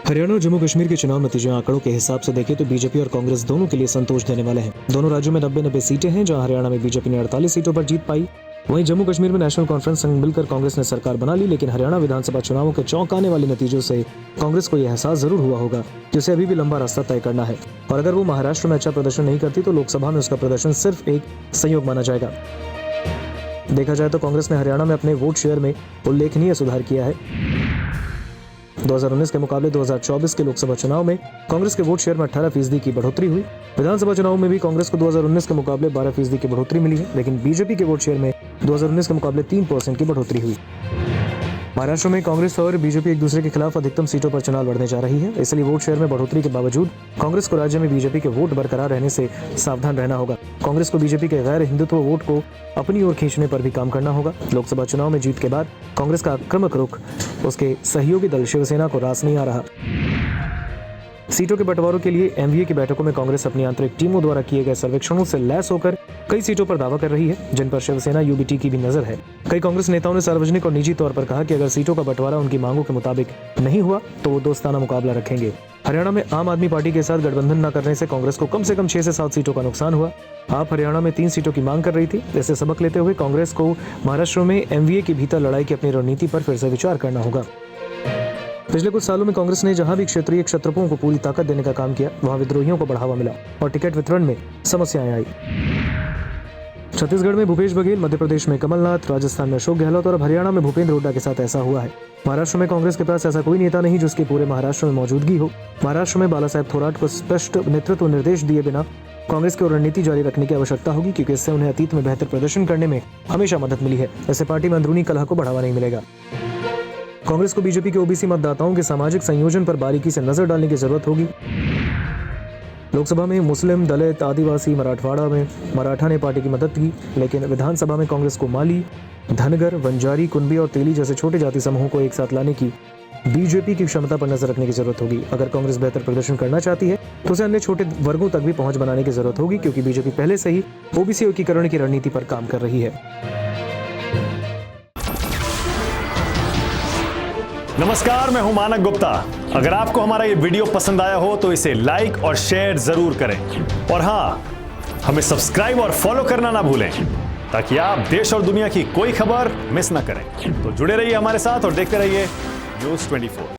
हरियाणा और जम्मू कश्मीर के चुनाव नतीजे आंकड़ों के हिसाब से देखें तो बीजेपी और कांग्रेस दोनों के लिए संतोष देने वाले हैं। दोनों राज्यों में 90-90 सीटें हैं, जहां हरियाणा में बीजेपी ने 48 सीटों पर जीत पाई। वहीं जम्मू कश्मीर में नेशनल कॉन्फ्रेंस संग मिलकर कांग्रेस ने सरकार बना ली, लेकिन हरियाणा विधानसभा चुनावों के चौंकाने वाले नतीजों से कांग्रेस को यह एहसास जरूर हुआ होगा कि उसे अभी भी लंबा रास्ता तय करना है, और अगर वो महाराष्ट्र में अच्छा प्रदर्शन नहीं करती तो लोकसभा में उसका प्रदर्शन सिर्फ एक संयोग माना जाएगा। देखा जाए तो कांग्रेस ने हरियाणा में अपने वोट शेयर में उल्लेखनीय सुधार किया है। 2019 के मुकाबले 2024 के लोकसभा चुनाव में कांग्रेस के वोट शेयर में 18% की बढ़ोतरी हुई। विधानसभा चुनाव में भी कांग्रेस को 2019 के मुकाबले 12% की बढ़ोतरी मिली है, लेकिन बीजेपी के वोट शेयर में 2019 के मुकाबले 3% की बढ़ोतरी हुई। महाराष्ट्र में कांग्रेस और बीजेपी एक दूसरे के खिलाफ अधिकतम सीटों पर चुनाव लड़ने जा रही है, इसलिए वोट शेयर में बढ़ोतरी के बावजूद कांग्रेस को राज्य में बीजेपी के वोट बरकरार रहने से सावधान रहना होगा। कांग्रेस को बीजेपी के गैर हिंदुत्व वोट को अपनी ओर खींचने पर भी काम करना होगा। लोकसभा चुनाव में जीत के बाद कांग्रेस का आक्रामक रुख उसके सहयोगी दल शिवसेना को रास नहीं आ रहा। सीटों के बंटवारों के लिए एमवीए की बैठकों में कांग्रेस अपनी आंतरिक टीमों द्वारा किए गए सर्वेक्षणों से लैस होकर कई सीटों पर दावा कर रही है, जिन पर शिवसेना यूबीटी की भी नजर है। कई कांग्रेस नेताओं ने सार्वजनिक और निजी तौर पर कहा कि अगर सीटों का बंटवारा उनकी मांगों के मुताबिक नहीं हुआ तो वो दोस्ताना मुकाबला रखेंगे। हरियाणा में आम आदमी पार्टी के साथ गठबंधन न करने से कांग्रेस को कम से कम 6 से 7 सीटों का नुकसान हुआ। आप हरियाणा में 3 सीटों की मांग कर रही थी। इससे सबक लेते हुए कांग्रेस को महाराष्ट्र में एमवीए के भीतर लड़ाई की अपनी रणनीति पर फिर से विचार करना होगा। पिछले कुछ सालों में कांग्रेस ने जहां भी क्षेत्रीय क्षत्रपों को पूरी ताकत देने का काम किया, वहां विद्रोहियों को बढ़ावा मिला और टिकट वितरण में समस्याएं आई। छत्तीसगढ़ में भूपेश बघेल, मध्य प्रदेश में कमलनाथ, राजस्थान में अशोक गहलोत और अब हरियाणा में भूपेंद्र हुड्डा के साथ ऐसा हुआ है। महाराष्ट्र में कांग्रेस के पास ऐसा कोई नेता नहीं जिसके पूरे महाराष्ट्र में मौजूदगी हो। महाराष्ट्र में बाला साहेब थोराट को स्पष्ट नेतृत्व निर्देश दिए बिना कांग्रेस की रणनीति जारी रखने की आवश्यकता होगी, क्योंकि इससे उन्हें अतीत में बेहतर प्रदर्शन करने में हमेशा मदद मिली है। इससे पार्टी में अंदरूनी कलह को बढ़ावा नहीं मिलेगा। कांग्रेस को बीजेपी के ओबीसी मतदाताओं के सामाजिक संयोजन पर बारीकी से नजर डालने की जरूरत होगी। लोकसभा में मुस्लिम, दलित, आदिवासी, मराठवाड़ा में मराठा ने पार्टी की मदद की, लेकिन विधानसभा में कांग्रेस को माली, धनगर, वंजारी, कुंभी और तेली जैसे छोटे जाति समूहों को एक साथ लाने की बीजेपी की क्षमता पर नजर रखने की जरूरत होगी। अगर कांग्रेस बेहतर प्रदर्शन करना चाहती है तो उसे अन्य छोटे वर्गों तक भी पहुंच बनाने की जरूरत होगी, क्योंकि बीजेपी पहले से ही ओबीसी एकीकरण की रणनीति पर काम कर रही है। नमस्कार, मैं हूं मानक गुप्ता। अगर आपको हमारा ये वीडियो पसंद आया हो तो इसे लाइक और शेयर जरूर करें, और हाँ, हमें सब्सक्राइब और फॉलो करना ना भूलें, ताकि आप देश और दुनिया की कोई खबर मिस ना करें। तो जुड़े रहिए हमारे साथ और देखते रहिए News 24।